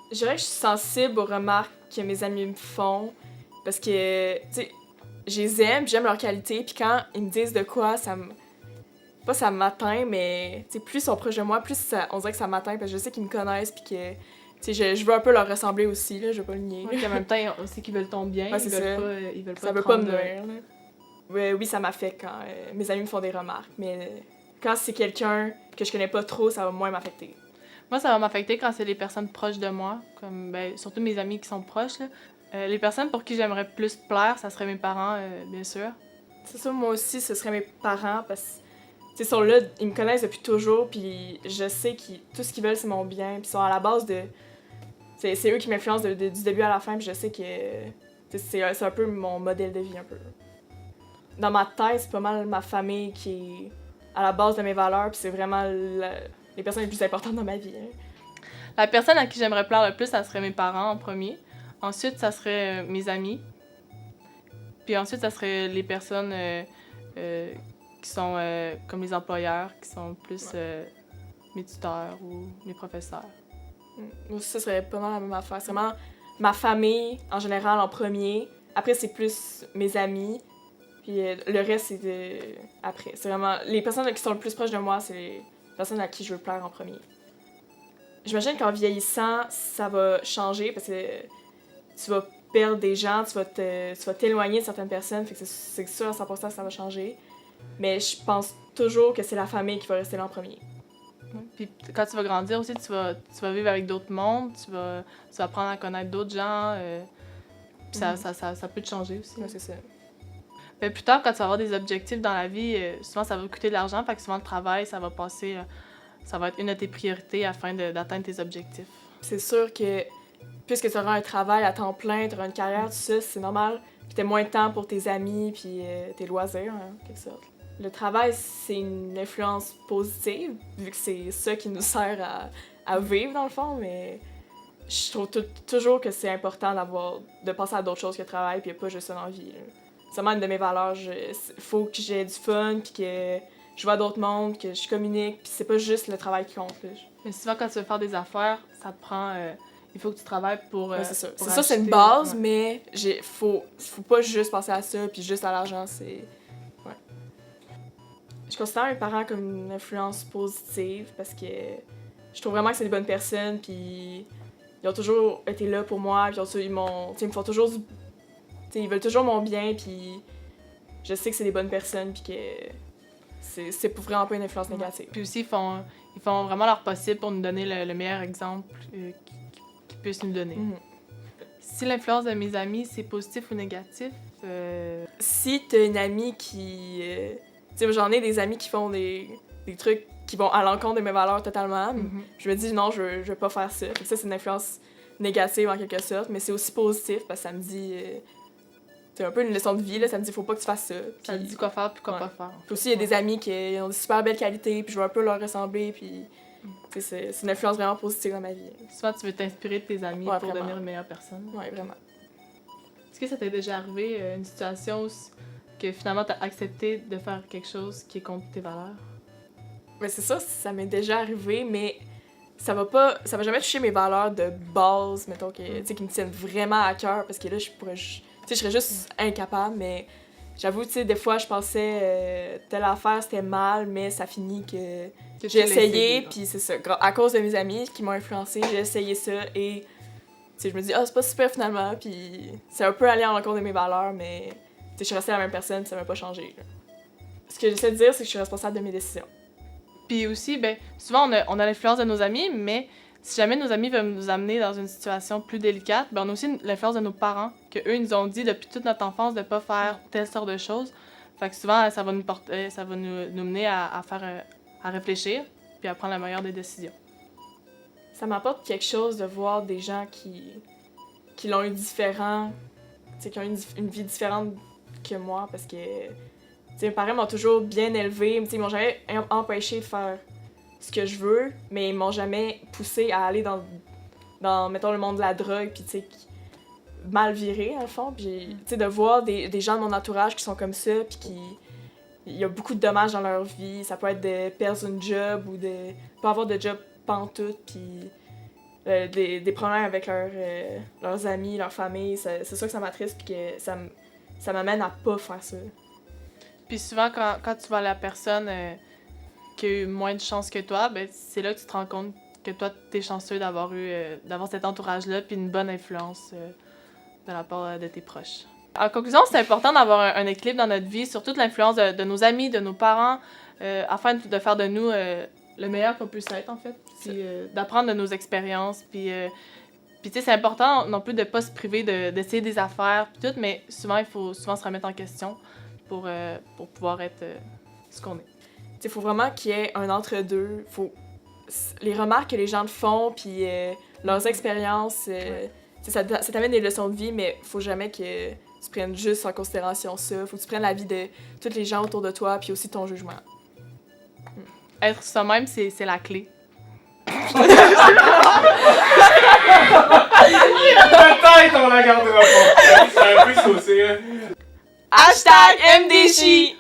Je dirais que je suis sensible aux remarques que mes amis me font parce que, tu sais, je les aime, j'aime leur qualité, puis quand ils me disent de quoi, ça me... Pas ça m'atteint, mais, tu sais, plus ils sont proches de moi, plus ça... on dirait que ça m'atteint parce que je sais qu'ils me connaissent, puis que, tu sais, je veux un peu leur ressembler aussi, là, je vais pas le nier. Ouais, en même temps, on sait qu'ils veulent ton bien, Ouais, c'est ça. Ils veulent pas Ça veut pas me nuire, là. Oui, ça m'affecte quand mes amis me font des remarques, mais quand c'est quelqu'un que je connais pas trop, ça va moins m'affecter. Moi, ça va m'affecter quand c'est les personnes proches de moi, comme surtout mes amis qui sont proches. Là. Les personnes pour qui j'aimerais plus plaire, ça serait mes parents, bien sûr. C'est ça, moi aussi, ce serait mes parents, parce que, sont là, ils me connaissent depuis toujours, puis je sais que tout ce qu'ils veulent, c'est mon bien, puis ils sont à la base de... C'est eux qui m'influencent du début à la fin, puis je sais que c'est un peu mon modèle de vie, un peu. Dans ma tête, c'est pas mal ma famille qui est à la base de mes valeurs, puis c'est vraiment les personnes les plus importantes dans ma vie. Hein. La personne à qui j'aimerais plaire le plus, ça serait mes parents en premier. Ensuite, ça serait mes amis. Puis ensuite, ça serait les personnes qui sont comme les employeurs, qui sont plus mes tuteurs ou mes professeurs. Moi aussi, ça serait pas mal la même affaire. C'est vraiment ma famille, en général, en premier. Après, c'est plus mes amis. Puis le reste, c'est après. C'est vraiment... Les personnes qui sont le plus proches de moi, c'est les personnes à qui je veux plaire en premier. J'imagine qu'en vieillissant, ça va changer parce que tu vas perdre des gens, tu vas t'éloigner de certaines personnes, fait que c'est sûr à 100% que ça va changer. Mais je pense toujours que c'est la famille qui va rester là en premier. Puis quand tu vas grandir aussi, tu vas vivre avec d'autres mondes, tu vas apprendre à connaître d'autres gens. Puis ça peut te changer aussi. Ouais, c'est ça. Mais plus tard, quand tu vas avoir des objectifs dans la vie, souvent ça va coûter de l'argent, fait que souvent le travail, ça va passer, ça va être une de tes priorités afin d'atteindre tes objectifs. C'est sûr que puisque tu auras un travail à temps plein, tu auras une carrière, tout ça, c'est normal que tu aies moins de temps pour tes amis puis tes loisirs, hein, en quelque sorte. Le travail, c'est une influence positive, vu que c'est ça qui nous sert à vivre, dans le fond, mais je trouve toujours que c'est important de penser à d'autres choses que le travail, puis pas juste ça dans la vie. Là. C'est vraiment une de mes valeurs. Faut que j'ai du fun, puis que je vois d'autres mondes, que je communique, puis c'est pas juste le travail qui compte. Là. Mais souvent, quand tu veux faire des affaires, ça te prend... il faut que tu travailles pour ouais, c'est ça. Pour c'est ça, c'est une acheter, base, ouais. mais faut pas juste penser à ça, puis juste à l'argent, c'est... Ouais. Je considère mes parents comme une influence positive, parce que je trouve vraiment que c'est des bonnes personnes, puis ils ont toujours été là pour moi, puis ils me font toujours du... T'sais, ils veulent toujours mon bien, puis je sais que c'est des bonnes personnes, puis que c'est vraiment pas une influence négative. Puis aussi, ils font vraiment leur possible pour nous donner le meilleur exemple qu'ils puissent nous donner. Mm-hmm. Si l'influence de mes amis, c'est positif ou négatif... Si t'as une amie qui... tu sais, j'en ai des amis qui font des trucs qui vont à l'encontre de mes valeurs totalement. Mm-hmm. Je me dis, non, je veux pas faire ça. Fait que ça, c'est une influence négative en quelque sorte, mais c'est aussi positif parce que ça me dit... c'est un peu une leçon de vie, là. Ça me dit, faut pas que tu fasses ça. Ça te dit quoi faire puis quoi pas faire. Puis aussi, il y a des amis qui ont des super belles qualités, puis je veux un peu leur ressembler, puis c'est une influence vraiment positive dans ma vie. Souvent, tu veux t'inspirer de tes amis pour vraiment. devenir une meilleure personne. Ouais, vraiment. Est-ce que ça t'est déjà arrivé, une situation où que finalement t'as accepté de faire quelque chose qui est contre tes valeurs? Mais c'est ça m'est déjà arrivé, mais ça va jamais toucher mes valeurs de base, mettons, qui me tiennent vraiment à cœur, parce que là, je serais juste incapable, mais j'avoue, tu sais, des fois, je pensais telle affaire, c'était mal, mais ça finit que j'ai essayé, puis c'est ça. À cause de mes amis qui m'ont influencé, j'ai essayé ça, et je me dis, c'est pas super finalement, puis c'est un peu allé en l'encontre de mes valeurs, mais je suis restée la même personne, ça m'a pas changé. Là. Ce que j'essaie de dire, c'est que je suis responsable de mes décisions. Puis aussi, souvent, on a l'influence de nos amis, mais si jamais nos amis veulent nous amener dans une situation plus délicate, on a aussi l'influence de nos parents, qu'eux, ils nous ont dit depuis toute notre enfance de pas faire telle sorte de choses. Fait que souvent, ça va nous mener à réfléchir, puis à prendre la meilleure des décisions. Ça m'apporte quelque chose de voir des gens qui l'ont eu différent, qui ont une vie différente que moi, parce que mes parents m'ont toujours bien élevée, ils m'ont jamais empêché de faire ce que je veux, mais ils m'ont jamais poussé à aller dans mettons, le monde de la drogue, puis tu sais, mal viré, à fond. Puis, tu sais, de voir des gens de mon entourage qui sont comme ça, puis il y a beaucoup de dommages dans leur vie. Ça peut être de perdre une job ou de pas avoir de job pantoute, puis des problèmes avec leurs amis, leur famille. C'est sûr que ça m'attriste, puis que ça m'amène à pas faire ça. Puis souvent, quand tu vois la personne qui a eu moins de chance que toi, ben c'est là que tu te rends compte que toi, t'es chanceux d'avoir cet entourage-là, puis une bonne influence de la part de tes proches. En conclusion, c'est important d'avoir un équilibre dans notre vie, surtout de l'influence de nos amis, de nos parents, afin de faire de nous le meilleur qu'on puisse être, en fait. Puis d'apprendre de nos expériences. Puis tu sais, c'est important non plus de pas se priver d'essayer des affaires, puis tout, mais souvent, il faut se remettre en question pour pouvoir être ce qu'on est. Il faut vraiment qu'il y ait un entre-deux. Les remarques que les gens te font, puis leurs expériences, ça t'amène des leçons de vie, mais faut jamais que tu prennes juste en considération ça. Faut que tu prennes la vie de tous les gens autour de toi, puis aussi ton jugement. Être soi-même, c'est la clé. Peut-être on la gardera pas. C'est un peu saucé, hein. #MDJ